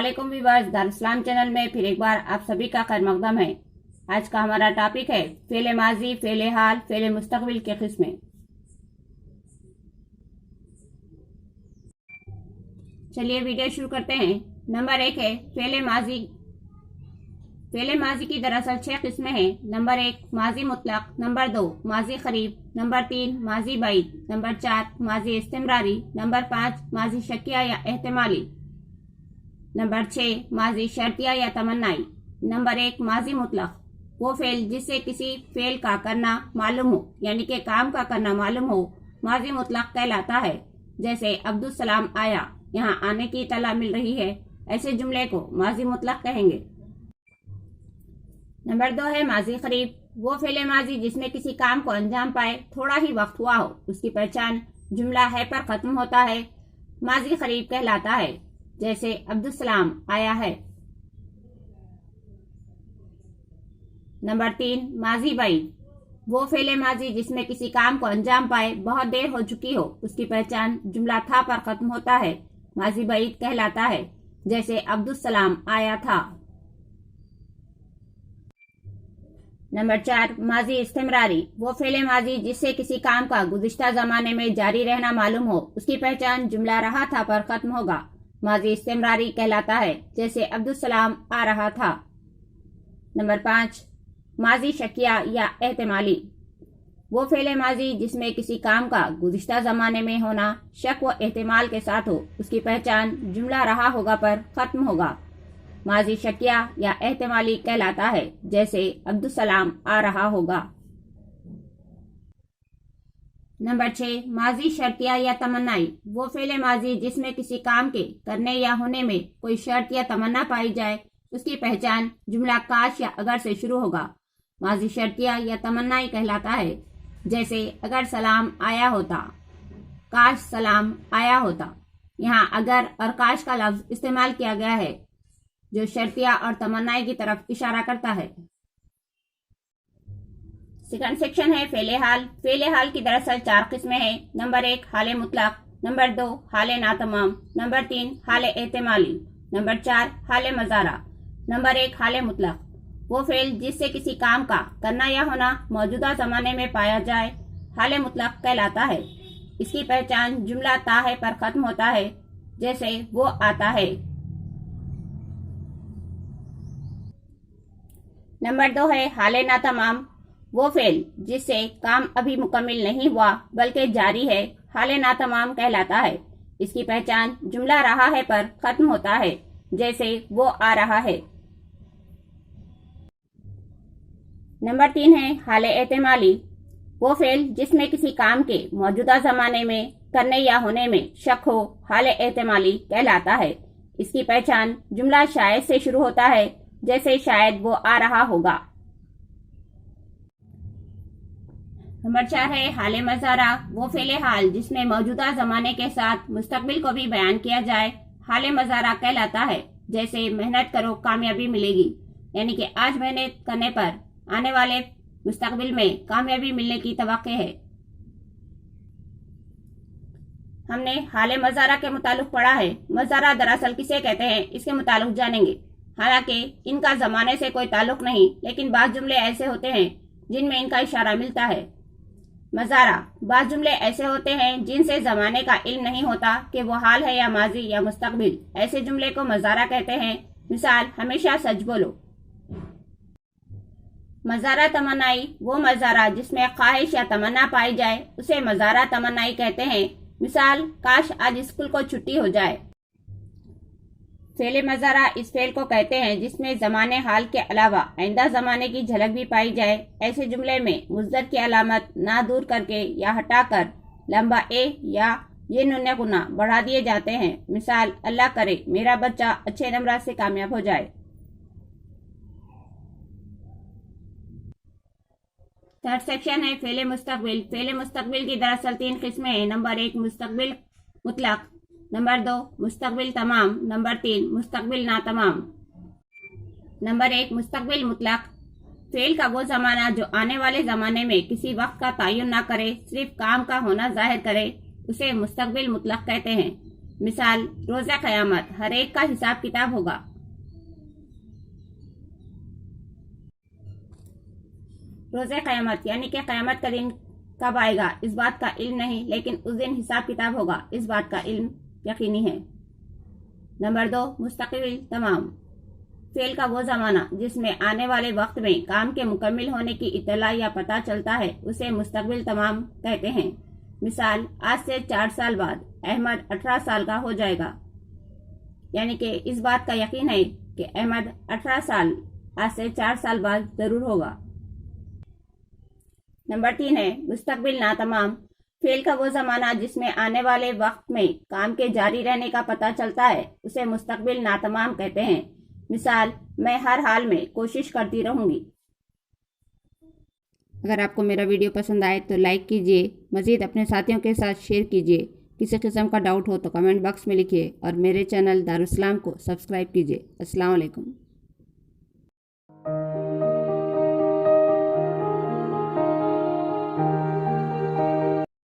अस्सलामुअलैकुम viewers, Darussalam channel में फिर एक बार आप सभी का खैर मकदम है। आज का हमारा टॉपिक है फेले माजी, फेले हाल, फेले मुस्तकबिल के किस्में। चलिए वीडियो शुरू करते हैं। नंबर 1 है फेले माजी। फेले माजी की दरअसल 6 किस्में हैं। नंबर 1 माजी मुतलक, नंबर 2 माजी करीब, नंबर 3 माजी बाइद, नंबर 4 माजी इस्तिमरारी, नंबर 5 माजी शकिया या एहतमाली, नंबर 6 माजी शर्तिया या तमन्नाई। नंबर 1 माजी मुतलक, वो फेल जिससे किसी फेल का करना मालूम हो, यानी कि काम का करना मालूम हो, माजी मुतलक कहलाता है। जैसे अब्दुल सलाम आया, यहाँ आने की इत्तला मिल रही है, ऐसे जुमले को माजी मुतलक कहेंगे। नंबर 2 है माजी करीब। वो फेले माजी जिसमें किसी काम को अंजाम पाए थोड़ा ही वक्त हुआ हो, उसकी पहचान जुमला है पर खत्म होता है, माजी करीब कहलाता है। जैसे अब्दुल सलाम आया है। नंबर 3 माजी बाइद। वो फेले माजी जिसमें किसी काम को अंजाम पाए बहुत देर हो चुकी हो, उसकी पहचान जुमला था पर खत्म होता है, माजी बाइद कहलाता है। जैसे अब्दुल सलाम आया था। नंबर 4 माजी इस्तिमरारी। वो फेले माजी जिससे किसी काम का गुज़िश्ता ज़माने में जारी रहना मालूम हो, उसकी पहचान जुमला रहा था पर खत्म होगा, माजी इस्तिमरारी कहलाता है। जैसे अब्दुल सलाम आ रहा था। नंबर 5 माजी शकिया या एहतमाली। वो फेले माजी जिसमें किसी काम का गुज़िश्ता ज़माने में होना शक व एहतमाल के साथ हो, उसकी पहचान जुमला रहा होगा पर खत्म होगा, माजी शकिया या एहतमाली कहलाता है। जैसे अब्दुल सलाम आ रहा होगा। नंबर 6 माजी शर्तिया या तमन्नाई। वो फेले माजी जिसमें किसी काम के करने या होने में कोई शर्त या तमन्ना पाई जाए, उसकी पहचान जुमला काश या अगर से शुरू होगा, माजी शर्तिया या तमन्नाई कहलाता है। जैसे अगर सलाम आया होता, काश सलाम आया होता। यहाँ अगर और काश का लफ्ज इस्तेमाल किया गया है जो शर्तिया और तमन्नाई की तरफ इशारा करता है। सेकंड सेक्शन है फेले हाल। फेले हाल की दरअसल 4 किस्में हैं। नंबर 1 हाले मुतलक, नंबर 2 हाले नातमाम, नंबर 3 हाले एहतमाली, नंबर 4 हाले मजारा। नंबर 1 हाले मुतलक। वो फेल जिससे किसी काम का करना या होना मौजूदा जमाने में पाया जाए, हाले मुतलक कहलाता है। इसकी पहचान जुमला ता है पर खत्म होता है। जैसे वो आता है। नंबर 2 है हाले नातमाम। वो फेल जिससे काम अभी मुकम्मिल नहीं हुआ बल्कि जारी है, हाले नातमाम कहलाता है। इसकी पहचान जुमला रहा है पर खत्म होता है। जैसे वो आ रहा है। नंबर 3 है हाले एहतमाली। वो फेल जिसमें किसी काम के मौजूदा जमाने में करने या होने में शक हो, हाले एहतमाली कहलाता है। इसकी पहचान जुमला शायद से शुरू होता है। जैसे शायद वो आ रहा होगा। नंबर 4 है हाले मजारा। वो फेले हाल जिसमें मौजूदा जमाने के साथ मुस्तकबिल को भी बयान किया जाए, हाले मजारा कहलाता है। जैसे मेहनत करो कामयाबी मिलेगी, यानी कि आज मेहनत करने पर आने वाले मुस्तकबिल में कामयाबी मिलने की तवक्को है। हमने हाले मजारा के मुतालिक पढ़ा है। मजारा दरअसल किसे कहते हैं, इसके मुतालिक जानेंगे। हालांकि इनका जमाने से कोई ताल्लुक नहीं, लेकिन बाज़ जुमले ऐसे होते हैं जिनमें इनका इशारा मिलता है। मजारा बाज़ जुमले ऐसे होते हैं जिनसे जमाने का इल्म नहीं होता कि वो हाल है या माजी या मुस्तकबिल, ऐसे जुमले को मजारा कहते हैं। मिसाल, हमेशा सच बोलो। मजारा तमन्नाई। वो मजारा जिसमें ख्वाहिश या तमन्ना पाई जाए, उसे मजारा तमन्नाई कहते हैं। मिसाल, काश आज स्कूल को छुट्टी हो जाए। फेले मजारा इस फेल को कहते हैं जिसमें ज़माने हाल के अलावा आइंदा ज़माने की झलक भी पाई जाए। ऐसे जुमले में मुज़दर की अलामत ना दूर करके या हटाकर लंबा ए या ये नुन्ने गुना बढ़ा दिए जाते हैं। मिसाल, अल्लाह करे मेरा बच्चा अच्छे नंबरात से कामयाब हो जाए। थर्ड सेक्शन है फेले मुस्तकबिल। फेले मुस्तकबिल की दरअसल 3 किस्में हैं। नंबर 1 मुस्तकबिल मुतलक, नंबर 2 मुस्तकबिल तमाम, नंबर 3 मुस्तकबिल नातमाम। नंबर 1 मुस्तकबिल मुतलक। फेल का वो ज़माना जो आने वाले ज़माने में किसी वक्त का तयन ना करे, सिर्फ काम का होना जाहिर करे, उसे मुस्तकबिल मुतलक कहते हैं। مثال روز قیامت ہر ایک کا حساب کتاب ہوگا. روز قیامت یعنی کہ قیامت کا دن کب آئے گا اس بات کا علم نہیں، لیکن اس دن حساب کتاب ہوگا اس بات کا علم یقینی ہے. نمبر 2 مستقبل تمام. فعل کا وہ زمانہ جس میں آنے والے وقت میں کام کے مکمل ہونے کی اطلاع یا پتہ چلتا ہے اسے مستقبل تمام کہتے ہیں. مثال آج سے 4 سال بعد احمد 18 سال کا ہو جائے گا، یعنی کہ اس بات کا یقین ہے کہ احمد 18 سال آج سے 4 سال بعد ضرور ہوگا. نمبر 3 ہے مستقبل ناتمام. فعل کا وہ زمانہ جس میں آنے والے وقت میں کام کے جاری رہنے کا پتہ چلتا ہے اسے مستقبل ناتمام کہتے ہیں. مثال میں ہر حال میں کوشش کرتی رہوں گی. اگر آپ کو میرا ویڈیو پسند آئے تو لائک کیجیے، مزید اپنے ساتھیوں کے ساتھ شیئر کیجیے. کسی قسم کا ڈاؤٹ ہو تو کمنٹ باکس میں لکھیے اور میرے چینل دارالاسلام کو سبسکرائب کیجیے. السلام علیکم.